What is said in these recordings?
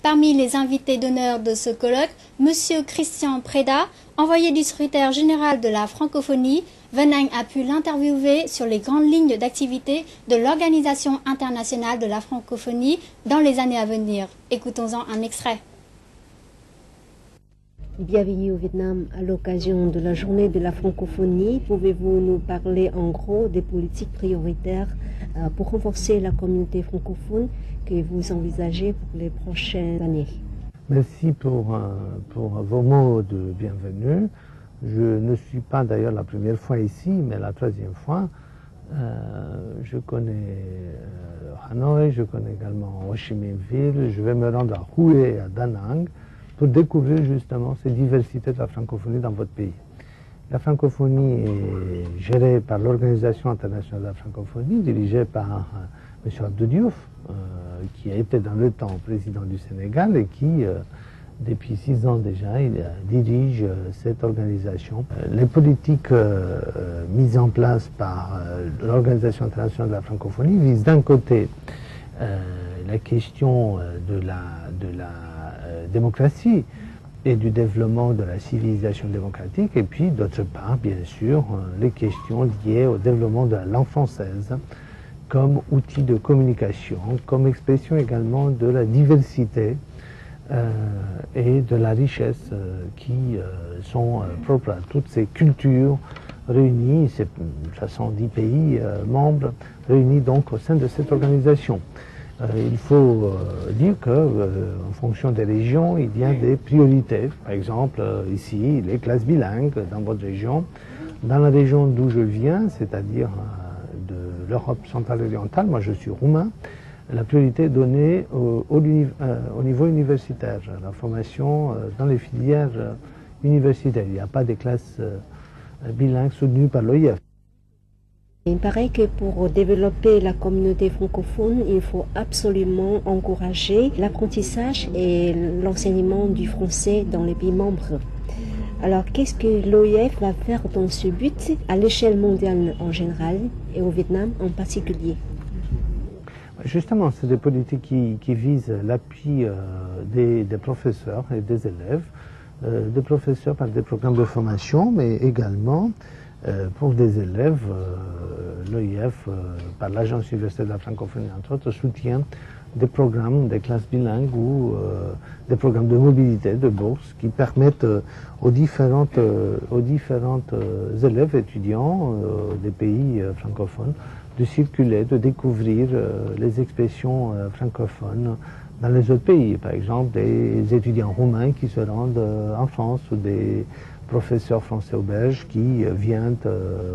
Parmi les invités d'honneur de ce colloque, Monsieur Christian Preda, envoyé du secrétaire général de la francophonie, Venang a pu l'interviewer sur les grandes lignes d'activité de l'Organisation internationale de la francophonie dans les années à venir. Écoutons-en un extrait. Bienvenue au Vietnam à l'occasion de la journée de la francophonie. Pouvez-vous nous parler en gros des politiques prioritaires pour renforcer la communauté francophone que vous envisagez pour les prochaines années? Merci pour vos mots de bienvenue. Je ne suis pas d'ailleurs la première fois ici, mais la troisième fois. Je connais Hanoï, je connais également Ho Chi Minh Ville. Je vais me rendre à Hue et à Da Nang pour découvrir justement ces diversités de la francophonie dans votre pays. La francophonie est gérée par l'Organisation internationale de la francophonie, dirigée par M. Abdou Diouf, qui a été dans le temps président du Sénégal et qui, depuis 6 ans déjà, il dirige cette organisation. Les politiques mises en place par l'Organisation internationale de la francophonie visent d'un côté la question de la démocratie et du développement de la civilisation démocratique, et puis d'autre part, bien sûr, les questions liées au développement de la langue française comme outil de communication, comme expression également de la diversité et de la richesse qui sont propres à toutes ces cultures réunies, ces 70 pays membres réunis donc au sein de cette organisation. Il faut dire qu'en fonction des régions, il y a des priorités. Par exemple, ici, les classes bilingues dans votre région. Dans la région d'où je viens, c'est-à-dire de l'Europe centrale et orientale, moi je suis roumain, la priorité est donnée au niveau universitaire, la formation dans les filières universitaires. Il n'y a pas des classes bilingues soutenues par l'OIF. Il paraît que pour développer la communauté francophone, il faut absolument encourager l'apprentissage et l'enseignement du français dans les pays membres. Alors, qu'est-ce que l'OIF va faire dans ce but à l'échelle mondiale en général et au Vietnam en particulier? Justement, c'est des politiques qui visent l'appui des professeurs et des élèves, des professeurs par des programmes de formation, mais également pour des élèves, l'OIF, par l'Agence universitaire de la francophonie, entre autres, soutient des programmes, des classes bilingues ou des programmes de mobilité, de bourse, qui permettent aux différentes élèves étudiants des pays francophones de circuler, de découvrir les expressions francophones dans les autres pays. Par exemple, des étudiants roumains qui se rendent en France ou des professeurs français ou belges qui viennent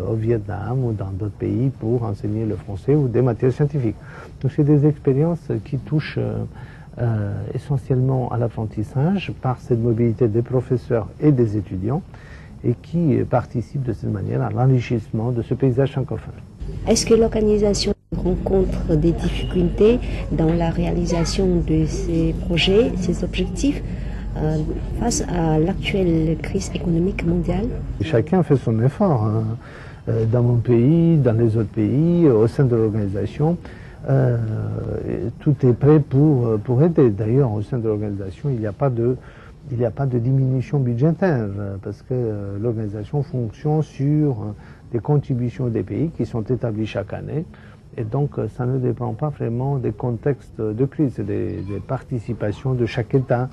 au Vietnam ou dans d'autres pays pour enseigner le français ou des matières scientifiques. Donc c'est des expériences qui touchent essentiellement à l'apprentissage par cette mobilité des professeurs et des étudiants et qui participent de cette manière à l'enrichissement de ce paysage francophone. Est-ce que l'organisation rencontre des difficultés dans la réalisation de ces projets, ces objectifs face à l'actuelle crise économique mondiale? Chacun fait son effort, hein. Dans mon pays, dans les autres pays, au sein de l'organisation. Tout est prêt pour aider. D'ailleurs, au sein de l'organisation, il n'y a pas de diminution budgétaire parce que l'organisation fonctionne sur des contributions des pays qui sont établies chaque année. Et donc, ça ne dépend pas vraiment des contextes de crise, c'est des participations de chaque État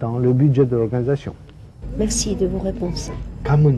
dans le budget de l'organisation. Merci de vos réponses. Kamun.